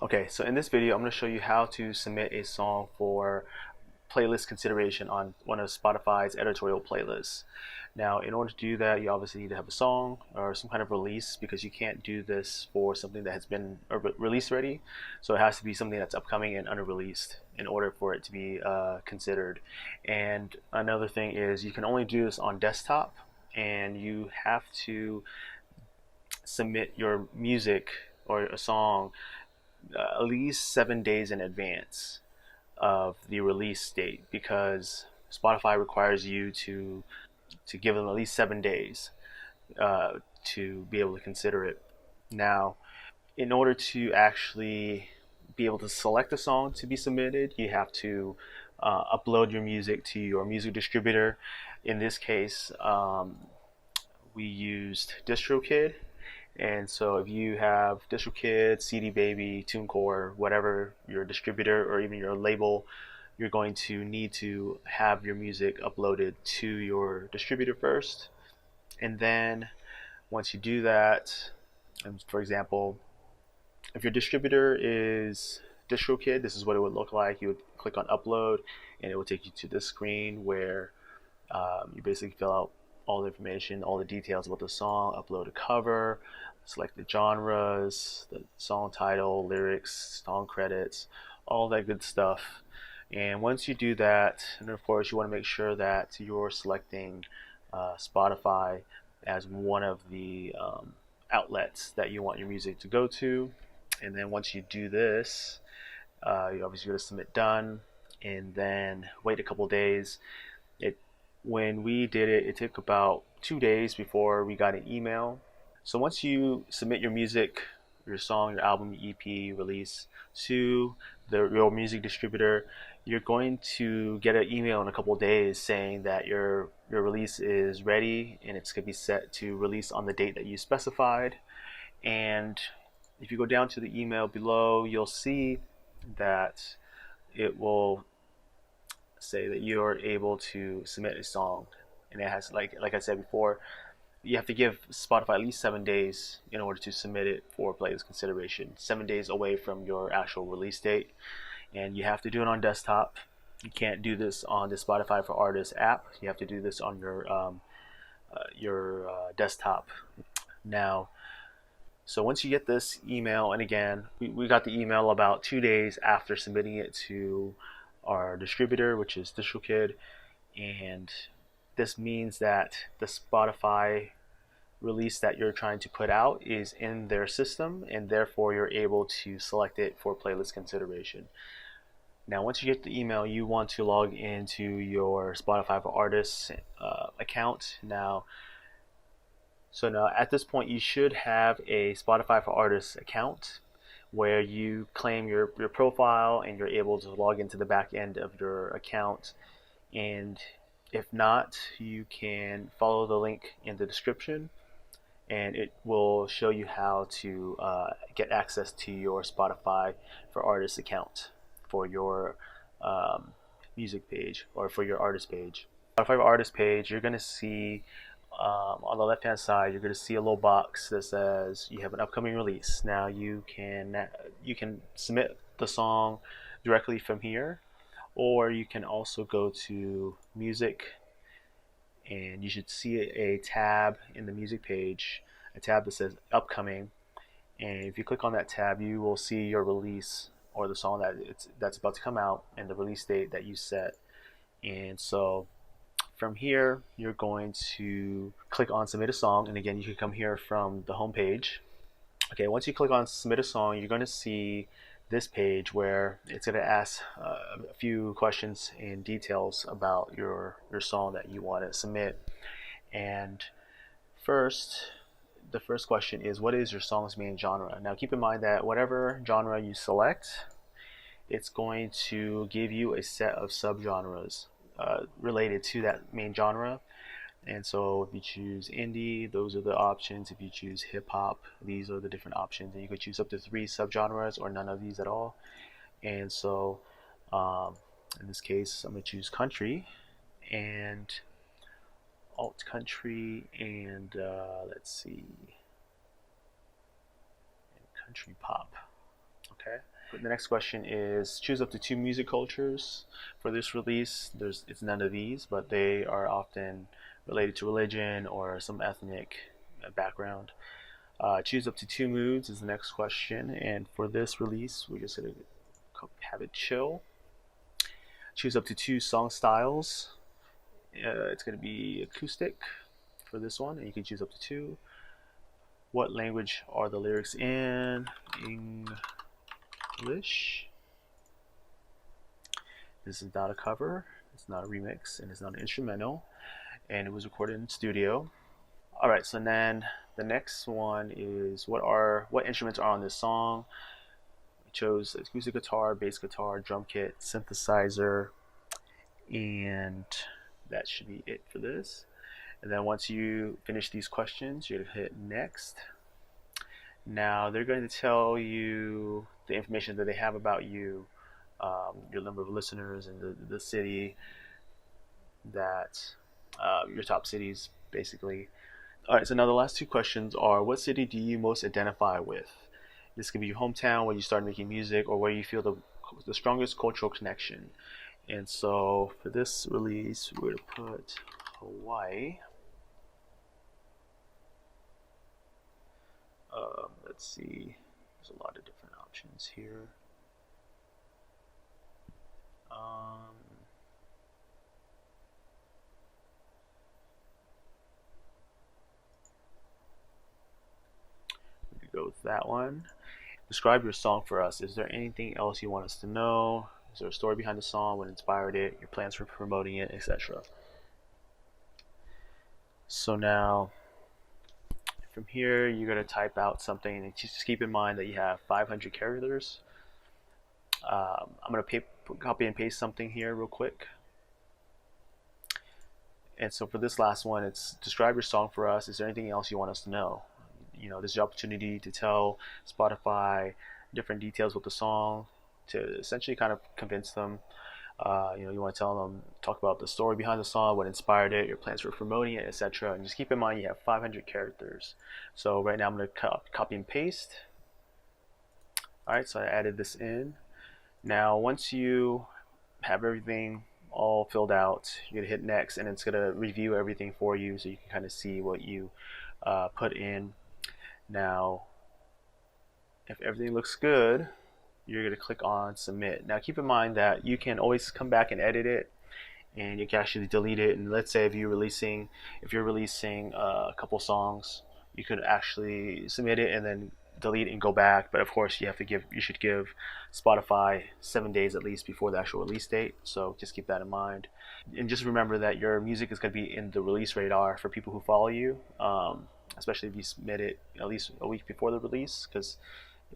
Okay, so in this video, I'm going to show you how to submit a song for playlist consideration on one of Spotify's editorial playlists. Now, in order to do that, you obviously need to have a song or some kind of release because you can't do this for something that has been released already. So it has to be something that's upcoming and unreleased in order for it to be considered. And another thing is you can only do this on desktop, and you have to submit your music or a song at least 7 days in advance of the release date because Spotify requires you to give them at least 7 days to be able to consider it. Now, in order to actually be able to select a song to be submitted, you have to upload your music to your music distributor. In this case, we used DistroKid. And so if you have DistroKid, CD Baby, TuneCore, whatever your distributor or even your label, you're going to need to have your music uploaded to your distributor first. And then once you do that, for example, if your distributor is DistroKid, this is what it would look like. You would click on upload and it will take you to this screen where you basically fill out all the information, all the details about the song, upload a cover, select the genres, the song title, lyrics, song credits, all that good stuff. And once you do that, and of course you want to make sure that you're selecting Spotify as one of the outlets that you want your music to go to. And then once you do this, you obviously go to submit done, and then wait a couple days. When we did it, it took about 2 days before we got an email. So once you submit your music, your song, your album, your EP release to your music distributor, you're going to get an email in a couple of days saying that your release is ready and it's going to be set to release on the date that you specified. And if you go down to the email below, you'll see that it will say that you're able to submit a song, and it has, like I said before, you have to give Spotify at least 7 days in order to submit it for playlist consideration. 7 days away from your actual release date, and you have to do it on desktop. You can't do this on the Spotify for Artists app. You have to do this on your desktop. Now, so once you get this email, and again, we got the email about 2 days after submitting it to our distributor, which is DistroKid, and this means that the Spotify release that you're trying to put out is in their system, and therefore you're able to select it for playlist consideration. Now, once you get the email, you want to log into your Spotify for Artists account. Now at this point, you should have a Spotify for Artists account where you claim your profile and you're able to log into the back end of your account. And if not, you can follow the link in the description and it will show you how to get access to your Spotify for Artists account for your music page or for your artist page. Spotify for Artist page, you're going to see on the left hand side, you're going to see a little box that says you have an upcoming release. Now you can submit the song directly from here, or you can also go to music, and you should see a tab in the music page, a tab that says upcoming. And if you click on that tab, you will see your release or the song that's about to come out and the release date that you set. And so from here, you're going to click on Submit a Song, and again, you can come here from the home page. Okay, once you click on Submit a Song, you're going to see this page where it's going to ask a few questions and details about your song that you want to submit. And the first question is, what is your song's main genre? Now, keep in mind that whatever genre you select, it's going to give you a set of subgenres related to that main genre. And so if you choose indie, those are the options. If you choose hip hop, these are the different options. And you could choose up to 3 subgenres or none of these at all. And so in this case, I'm going to choose country and alt country and let's see, and country pop. Okay. the next question is choose up to two music cultures for this release. It's none of these, but they are often related to religion or some ethnic background. Choose up to two moods is the next question, and for this release, we're just gonna have it chill. Choose up to two song styles. It's gonna be acoustic for this one, and you can choose up to two. What language are the lyrics in? English. This is not a cover, it's not a remix, and it's not an instrumental, and it was recorded in studio. All right, so then the next one is what instruments are on this song? I chose acoustic guitar, bass guitar, drum kit, synthesizer, and that should be it for this. And then once you finish these questions, you're gonna hit next. Now they're going to tell you the information that they have about you, your number of listeners, and the city that your top cities basically. All right, so now the last two questions are: what city do you most identify with? This could be your hometown, where you started making music, or where you feel the strongest cultural connection. And so for this release, we're going to put Hawaii. Let's see, there's a lot of different options here. We could go with that one. Describe your song for us. Is there anything else you want us to know? Is there a story behind the song? What inspired it? Your plans for promoting it, etc. So now from here, you're going to type out something, and just keep in mind that you have 500 characters. I'm going to copy and paste something here real quick. And so for this last one, it's describe your song for us. Is there anything else you want us to know? You know, this is your opportunity to tell Spotify different details with the song, to essentially kind of convince them. You want to tell them, talk about the story behind the song, what inspired it, your plans for promoting it, etc. And just keep in mind you have 500 characters. So right now I'm going to copy and paste. All right, so I added this in. Now once you have everything all filled out, you're going to hit next, and it's going to review everything for you so you can kind of see what you put in. Now, if everything looks good, you're going to click on submit. Now keep in mind that you can always come back and edit it, and you can actually delete it. And let's say if you're releasing a couple songs, you could actually submit it and then delete and go back. But of course you should give Spotify 7 days at least before the actual release date, so just keep that in mind. And just remember that your music is going to be in the release radar for people who follow you, especially if you submit it at least a week before the release, because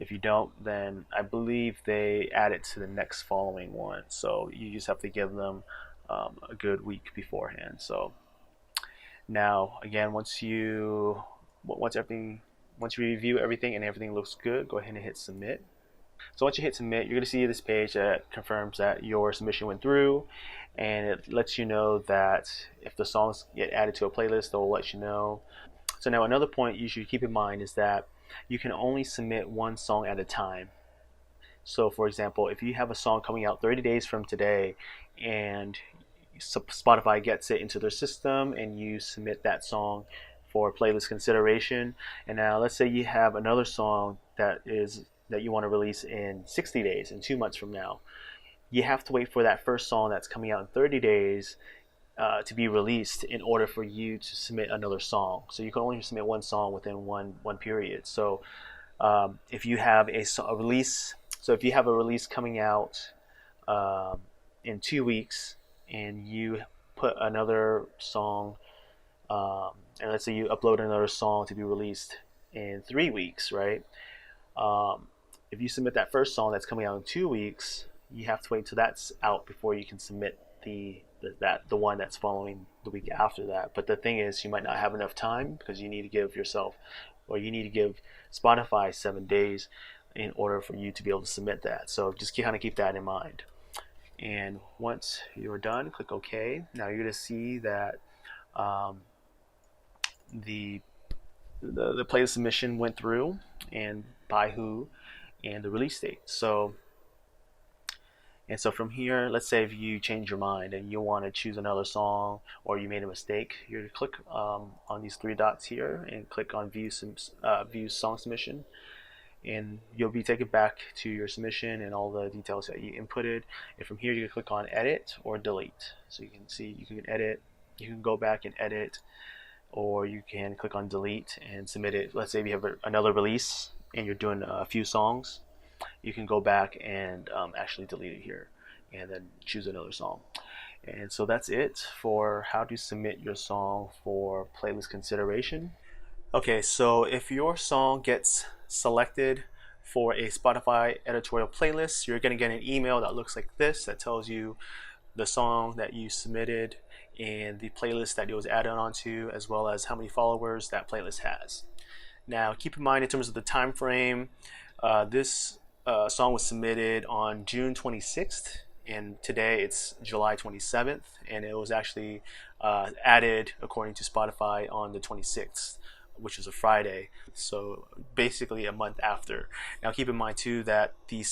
if you don't, then I believe they add it to the next following one, so you just have to give them a good week beforehand. So now again, once you review everything and everything looks good, go ahead and hit submit. So once you hit submit, you're going to see this page that confirms that your submission went through, and it lets you know that if the songs get added to a playlist, they'll let you know. So now another point you should keep in mind is that you can only submit one song at a time. So for example, if you have a song coming out 30 days from today and Spotify gets it into their system and you submit that song for playlist consideration, and now let's say you have another song that you want to release in 60 days, in 2 months from now, you have to wait for that first song that's coming out in 30 days to be released in order for you to submit another song. So you can only submit one song within one period. So if you have a release coming out in 2 weeks, and you put another song, and let's say you upload another song to be released in 3 weeks, right? If you submit that first song that's coming out in 2 weeks, you have to wait till that's out before you can submit the one that's following the week after that. But the thing is, you might not have enough time, because you need to give Spotify 7 days in order for you to be able to submit that. So just kind of keep that in mind. And once you're done, click OK. Now you're going to see that the playlist submission went through, and by who, and the release date. So And so from here, let's say if you change your mind and you want to choose another song or you made a mistake, you click on these three dots here and click on view song submission, and you'll be taken back to your submission and all the details that you inputted. And from here, you can click on edit or delete. So you can see you can edit, you can go back and edit, or you can click on delete and submit it. Let's say if you have another release and you're doing a few songs, you can go back and actually delete it here and then choose another song. And so that's it for how to submit your song for playlist consideration. Okay, so if your song gets selected for a Spotify editorial playlist, you're going to get an email that looks like this that tells you the song that you submitted and the playlist that it was added onto, as well as how many followers that playlist has. Now, keep in mind in terms of the time frame, this song was submitted on June 26th, and today it's July 27th, and it was actually added according to Spotify on the 26th, which is a Friday, so basically a month after. Now keep in mind too that the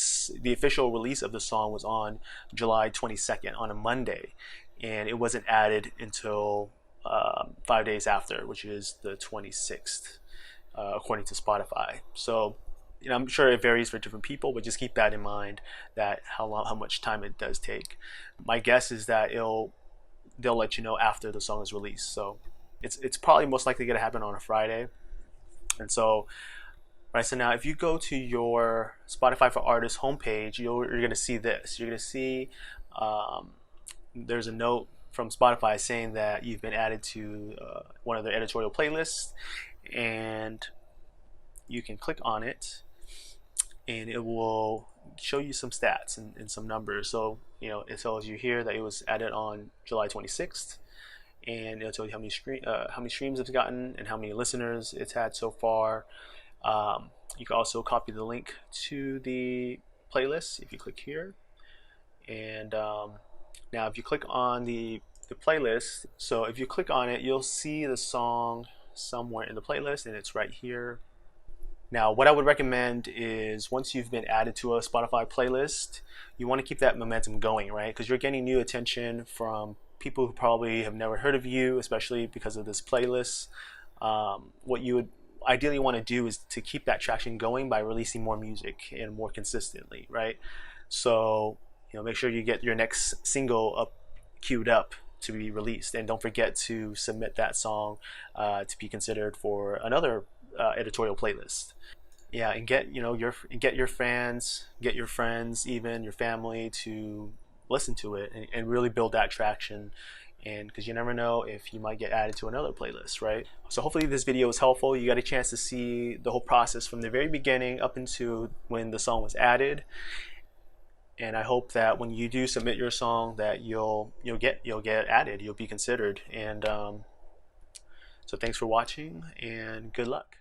official release of the song was on July 22nd, on a Monday, and it wasn't added until 5 days after, which is the 26th, according to Spotify. So I'm sure it varies for different people, but just keep that in mind, that how much time it does take. My guess is that they'll let you know after the song is released. So it's probably most likely going to happen on a Friday. And so, right, so now if you go to your Spotify for Artists homepage, you're going to see this. You're going to see there's a note from Spotify saying that you've been added to one of their editorial playlists, and you can click on it and it will show you some stats and some numbers. So it tells you here that it was added on July 26th, and it'll tell you how many streams it's gotten and how many listeners it's had so far. You can also copy the link to the playlist if you click here. And now if you click on the playlist, so if you click on it, you'll see the song somewhere in the playlist, and it's right here. Now, what I would recommend is once you've been added to a Spotify playlist, you want to keep that momentum going, right? Because you're getting new attention from people who probably have never heard of you, especially because of this playlist. What you would ideally want to do is to keep that traction going by releasing more music and more consistently, right? So, make sure you get your next single queued up to be released, and don't forget to submit that song to be considered for another editorial playlist. Yeah, and get your fans, get your friends, even your family to listen to it and really build that traction, and because you never know if you might get added to another playlist, right? So hopefully this video was helpful. You got a chance to see the whole process from the very beginning up into when the song was added, and I hope that when you do submit your song that you'll get added, you'll be considered. And so thanks for watching and good luck.